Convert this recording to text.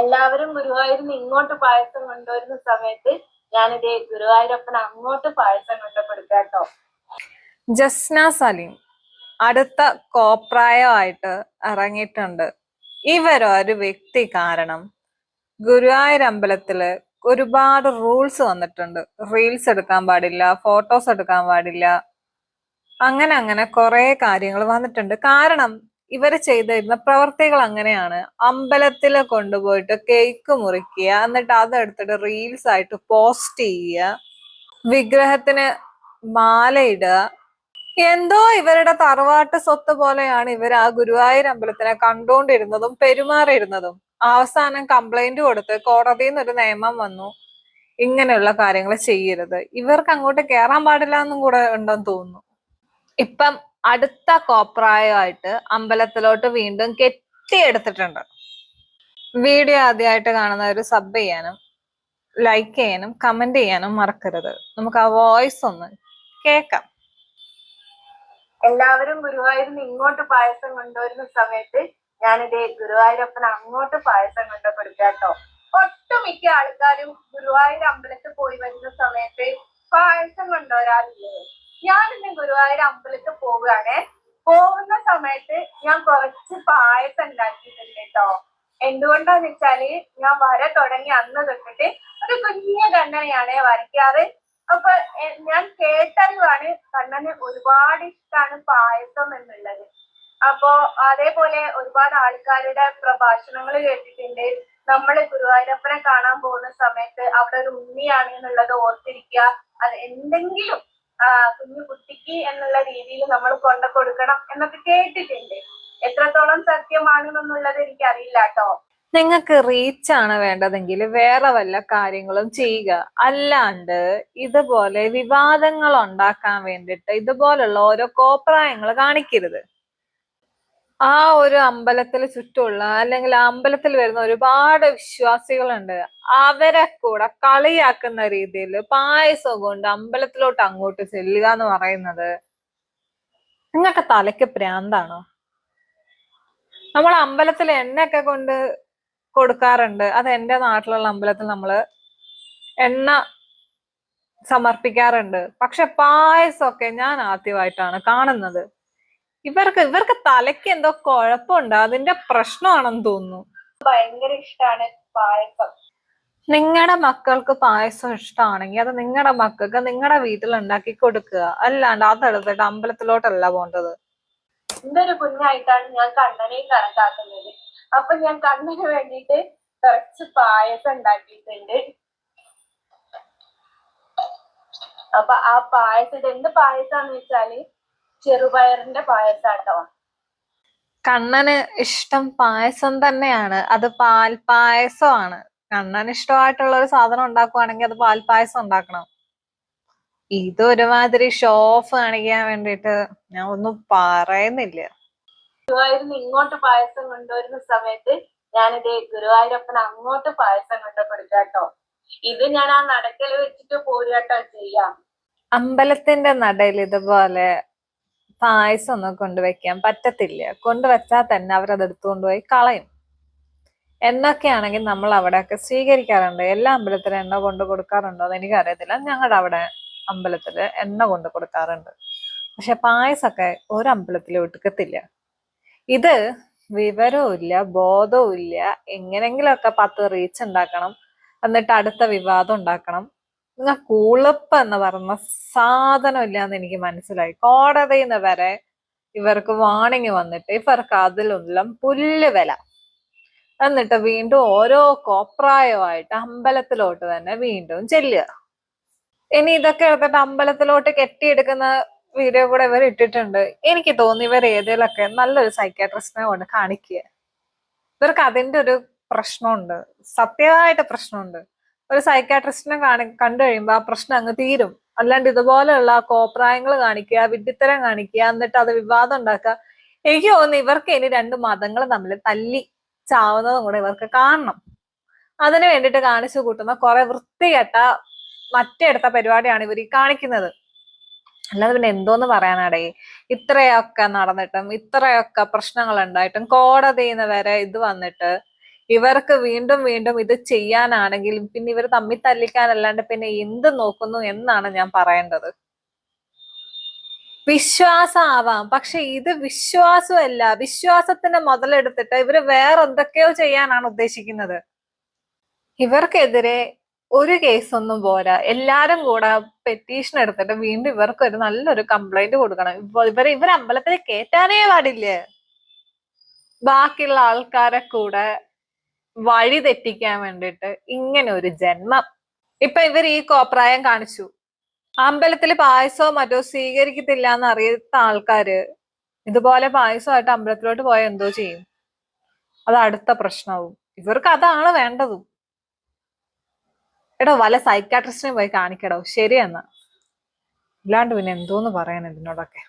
എല്ലാവരും ഗുരുവായൂരിന് ഇങ്ങോട്ട് പായസം കൊണ്ടുവരുന്ന സമയത്ത് ഞാനിത് ഗുരുവായൂരപ്പന് അങ്ങോട്ട് പായസം കൊണ്ടു കൊടുക്കാട്ടോ. ജസ്ന സലീം അടുത്ത കോപ്രായമായിട്ട് ഇറങ്ങിയിട്ടുണ്ട്. ഇവരൊരു വ്യക്തി കാരണം ഗുരുവായൂർ അമ്പലത്തില് ഒരുപാട് റൂൾസ് വന്നിട്ടുണ്ട്. റീൽസ് എടുക്കാൻ പാടില്ല, ഫോട്ടോസ് എടുക്കാൻ പാടില്ല, അങ്ങനെ കുറെ കാര്യങ്ങൾ വന്നിട്ടുണ്ട്. കാരണം ഇവര് ചെയ്തിരുന്ന പ്രവർത്തികൾ അങ്ങനെയാണ്. അമ്പലത്തില് കൊണ്ടുപോയിട്ട് കേക്ക് മുറിക്കുക, എന്നിട്ട് അതെടുത്തിട്ട് റീൽസ് ആയിട്ട് പോസ്റ്റ് ചെയ്യുക, വിഗ്രഹത്തിന് മാലയിടുക. എന്തോ ഇവരുടെ തറവാട്ട് സ്വത്ത് പോലെയാണ് ഇവർ ആ ഗുരുവായൂർ അമ്പലത്തിനെ കണ്ടുകൊണ്ടിരുന്നതും പെരുമാറിയിരുന്നതും. അവസാനം കംപ്ലൈന്റ് കൊടുത്ത് കോടതിയിൽ നിന്നൊരു നിയമം വന്നു, ഇങ്ങനെയുള്ള കാര്യങ്ങൾ ചെയ്യരുത്. ഇവർക്ക് അങ്ങോട്ട് കയറാൻ പാടില്ല എന്നും കൂടെ ഉണ്ടെന്ന് തോന്നുന്നു. ഇപ്പം അടുത്ത കോപ്രായമായിട്ട് അമ്പലത്തിലോട്ട് വീണ്ടും കെട്ടിയെടുത്തിട്ടുണ്ട്. വീഡിയോ ആദ്യമായിട്ട് കാണുന്നവർ സബ് ചെയ്യാനും ലൈക്ക് ചെയ്യാനും കമന്റ് ചെയ്യാനും മറക്കരുത്. നമുക്ക് ആ വോയിസ് ഒന്ന് കേൾക്കാം. എല്ലാവരും ഗുരുവായൂരിന് ഇങ്ങോട്ട് പായസം കൊണ്ടുവരുന്ന സമയത്ത് ഞാനിത് ഗുരുവായൂരപ്പന് അങ്ങോട്ട് പായസം കൊണ്ടു കൊടുക്കാട്ടോ. ഒട്ടുമിക്ക ആൾക്കാരും ഗുരുവായൂർ അമ്പലത്തിൽ പോയി വരുന്ന സമയത്ത് പായസം കൊണ്ടുവരാറില്ലേ? ഞാനിന്ന് ഗുരുവായൂർ അമ്പലത്തിൽ പോവുകയാണ്. പോകുന്ന സമയത്ത് ഞാൻ കുറച്ച് പായസം ഉണ്ടാക്കിയിട്ടുണ്ട് കേട്ടോ. എന്തുകൊണ്ടാന്ന് വെച്ചാല് ഞാൻ വര തുടങ്ങി അന്ന് തൊട്ടിട്ട് ഒരു കുഞ്ഞു കണ്ണനെയാണ് വരയ്ക്കാറ്. അപ്പൊ ഞാൻ കേട്ടറിവാണ് കണ്ണന് ഒരുപാട് ഇഷ്ടമാണ് പായസം എന്നുള്ളത്. അപ്പോ അതേപോലെ ഒരുപാട് ആൾക്കാരുടെ പ്രഭാഷണങ്ങൾ കേട്ടിട്ടുണ്ട്. നമ്മള് ഗുരുവായൂരപ്പനെ കാണാൻ പോകുന്ന സമയത്ത് അവിടെ ഒരു ഉണ്ണിയാണ് എന്നുള്ളത് ഓർത്തിരിക്കുക. അത് എന്തെങ്കിലും കുഞ്ഞു കുട്ടിക്ക് എന്നുള്ള രീതിയിൽ നമ്മൾ കൊണ്ടു കൊടുക്കണം എന്നൊക്കെ കേട്ടിട്ടുണ്ട്. എത്രത്തോളം സത്യമാണെന്നുള്ളത് എനിക്കറിയില്ല കേട്ടോ. നിങ്ങൾക്ക് റീച്ചാണ് വേണ്ടതെങ്കിൽ വേറെ വല്ല കാര്യങ്ങളും ചെയ്യുക. അല്ലാണ്ട് ഇതുപോലെ വിവാദങ്ങൾ ഉണ്ടാക്കാൻ വേണ്ടിയിട്ട് ഇതുപോലുള്ള ഓരോ കോപ്രായങ്ങൾ കാണിക്കരുത്. ആ ഒരു അമ്പലത്തിൽ ചുറ്റുമുള്ള അല്ലെങ്കിൽ ആ അമ്പലത്തിൽ വരുന്ന ഒരുപാട് വിശ്വാസികളുണ്ട്. അവരെ കൂടെ കളിയാക്കുന്ന രീതിയിൽ പായസം കൊണ്ട് അമ്പലത്തിലോട്ട് അങ്ങോട്ട് ചെല്ലുക എന്ന് പറയുന്നത് നിങ്ങൾക്ക് തലയ്ക്ക് ഭ്രാന്താണോ? നമ്മൾ അമ്പലത്തിൽ എണ്ണയൊക്കെ കൊണ്ട് കൊടുക്കാറുണ്ട്. അത് എൻ്റെ നാട്ടിലുള്ള അമ്പലത്തിൽ നമ്മള് എണ്ണ സമർപ്പിക്കാറുണ്ട്. പക്ഷെ പായസമൊക്കെ ഞാൻ ആദ്യമായിട്ടാണ് കാണുന്നത്. ഇവർക്ക് തലയ്ക്ക് എന്തോ കുഴപ്പമുണ്ട്, അതിന്റെ പ്രശ്നമാണെന്ന് തോന്നുന്നു. ഭയങ്കര ഇഷ്ടമാണ് പായസം. നിങ്ങളുടെ മക്കൾക്ക് പായസം ഇഷ്ടമാണെങ്കിൽ അത് നിങ്ങളുടെ മക്കൾക്ക് നിങ്ങളുടെ വീട്ടിൽ ഉണ്ടാക്കി കൊടുക്കുക. അല്ലാണ്ട് അതെടുത്തിട്ട് അമ്പലത്തിലോട്ടല്ല പോണ്ടത്. എന്റെ ഒരു കുഞ്ഞായിട്ടാണ് ഞാൻ കണ്ണനെയും കണക്കാക്കുന്നത്. അപ്പൊ ഞാൻ കണ്ണന് വേണ്ടിയിട്ട് കുറച്ച് പായസം ഉണ്ടാക്കിയിട്ടുണ്ട്. അപ്പൊ ആ പായസം എന്ത് പായസാന്ന് വെച്ചാല് ചെറുപയറിന്റെ പായസാട്ടോ. കണ്ണന് ഇഷ്ടം പായസം തന്നെയാണ്. അത് പാൽ പായസമാണ്. കണ്ണന് ഇഷ്ടമായിട്ടുള്ള ഒരു സാധനം ഉണ്ടാക്കുവാണെങ്കിൽ അത് പാൽ പായസം ഉണ്ടാക്കണം. ഇതൊരുമാതിരി ഷോ ഓഫ് കാണിക്കാൻ വേണ്ടിട്ട് ഞാൻ ഒന്നും പറയുന്നില്ല. ഗുരുവായൂരിന് ഇങ്ങോട്ട് പായസം കൊണ്ടുവരുന്ന സമയത്ത് ഞാനിത് ഗുരുവായൂരപ്പന് അങ്ങോട്ട് പായസം കൊണ്ടു കൊടുക്കാട്ടോ. ഇത് ഞാൻ ആ നടക്കൽ വെച്ചിട്ട് പോരുകട്ടോ ചെയ്യാം. അമ്പലത്തിന്റെ നടയിൽ ഇതുപോലെ പായസം ഒന്നും കൊണ്ടുവയ്ക്കാൻ പറ്റത്തില്ല. കൊണ്ടുവച്ചാൽ തന്നെ അവരത് എടുത്തുകൊണ്ടുപോയി കളയും. എന്നൊക്കെയാണെങ്കിൽ നമ്മൾ അവിടെയൊക്കെ സ്വീകരിക്കാറുണ്ട്. എല്ലാ അമ്പലത്തിലും എണ്ണ കൊണ്ട് കൊടുക്കാറുണ്ടോ എന്ന് എനിക്കറിയത്തില്ല. ഞങ്ങളുടെ അവിടെ അമ്പലത്തില് എണ്ണ കൊണ്ട് കൊടുക്കാറുണ്ട്. പക്ഷെ പായസമൊക്കെ ഒരമ്പലത്തിലും എടുക്കത്തില്ല. ഇത് വിവരവും ഇല്ല, ബോധവും ഇല്ല. എങ്ങനെങ്കിലുമൊക്കെ 10 റീച്ച് ഉണ്ടാക്കണം, എന്നിട്ട് അടുത്ത വിവാദം ഉണ്ടാക്കണം. നിങ്ങൾ കൂളപ്പ് എന്ന് പറഞ്ഞ സാധനം ഇല്ലാന്ന് എനിക്ക് മനസ്സിലായി. കോടതിയിൽ നിന്ന് വരെ ഇവർക്ക് വാണിംഗ് വന്നിട്ട് ഇവർക്ക് അതിലെല്ലാം പുല്ല് വില. എന്നിട്ട് വീണ്ടും ഓരോ കോപ്രായമായിട്ട് അമ്പലത്തിലോട്ട് തന്നെ വീണ്ടും ചെല്ലുക. ഇനി ഇതൊക്കെ എടുത്തിട്ട് അമ്പലത്തിലോട്ട് കെട്ടിയെടുക്കുന്ന വീഡിയോ കൂടെ ഇവർ ഇട്ടിട്ടുണ്ട്. എനിക്ക് തോന്നി ഇവർ ഏതെങ്കിലുമൊക്കെ നല്ലൊരു സൈക്കാട്രിസ്റ്റിനെ കൊണ്ട് കാണിക്കുക. ഇവർക്ക് അതിന്റെ ഒരു പ്രശ്നമുണ്ട്, സത്യമായിട്ട് പ്രശ്നമുണ്ട്. ഒരു സൈക്കാട്രിസ്റ്റിനെ കണ്ടു കഴിയുമ്പോൾ ആ പ്രശ്നം അങ്ങ് തീരും. അല്ലാണ്ട് ഇതുപോലെയുള്ള കോപ്രായങ്ങൾ കാണിക്കുക, വിഡ്ഢിത്തരം കാണിക്കുക, എന്നിട്ട് അത് വിവാദം ഉണ്ടാക്കുക. എനിക്ക് തോന്നുന്നു ഇവർക്ക് ഇനി 2 മതങ്ങൾ തമ്മിൽ തല്ലി ചാവുന്നതും കൂടെ ഇവർക്ക് കാണണം. അതിനു വേണ്ടിയിട്ട് കാണിച്ചു കൂട്ടുന്ന കുറെ വൃത്തികെട്ട മറ്റെടുത്ത പരിപാടിയാണ് ഇവർ ഈ കാണിക്കുന്നത്. അല്ലാതെ പിന്നെ എന്തോന്ന് പറയാനാടേ. ഇത്രയൊക്കെ നടന്നിട്ടും ഇത്രയൊക്കെ പ്രശ്നങ്ങൾ ഉണ്ടായിട്ടും കോടതിയിൽ നിന്ന് വരെ ഇത് വന്നിട്ട് ഇവർക്ക് വീണ്ടും വീണ്ടും ഇത് ചെയ്യാനാണെങ്കിലും പിന്നെ ഇവർ തമ്മിൽ തല്ലിക്കാനല്ലാണ്ട് പിന്നെ എന്ത് നോക്കുന്നു എന്നാണ് ഞാൻ പറയേണ്ടത്. വിശ്വാസം ആവാം, പക്ഷെ ഇത് വിശ്വാസമല്ല. വിശ്വാസത്തിന് മുതലെടുത്തിട്ട് ഇവര് വേറെ എന്തൊക്കെയോ ചെയ്യാനാണ് ഉദ്ദേശിക്കുന്നത്. ഇവർക്കെതിരെ ഒരു കേസൊന്നും പോരാ, എല്ലാരും കൂടെ പെറ്റീഷൻ എടുത്തിട്ട് വീണ്ടും ഇവർക്ക് ഒരു നല്ലൊരു കംപ്ലൈന്റ് കൊടുക്കണം. ഇവരെ അമ്പലത്തിൽ കേറ്റാനേ പാടില്ലേ. ബാക്കിയുള്ള ആൾക്കാരെ കൂടെ വഴി തെറ്റിക്കാൻ വേണ്ടിട്ട് ഇങ്ങനെ ഒരു ജന്മം. ഇപ്പൊ ഇവർ ഈ കോപ്രായം കാണിച്ചു, അമ്പലത്തിൽ പായസമോ മറ്റോ സ്വീകരിക്കത്തില്ല എന്ന് അറിയാത്ത ആൾക്കാര് ഇതുപോലെ പായസമായിട്ട് അമ്പലത്തിലോട്ട് പോയാൽ എന്തോ ചെയ്യും? അത് അടുത്ത പ്രശ്നവും. ഇവർക്ക് അതാണ് വേണ്ടതും. എടോ വല്ല സൈക്കാട്രിസ്റ്റിനെ പോയി കാണിക്കടോ. ശരിയെന്നാ, ഇല്ലാണ്ട് പിന്നെ എന്തോന്ന് പറയാൻ ഇതിനോടൊക്കെ.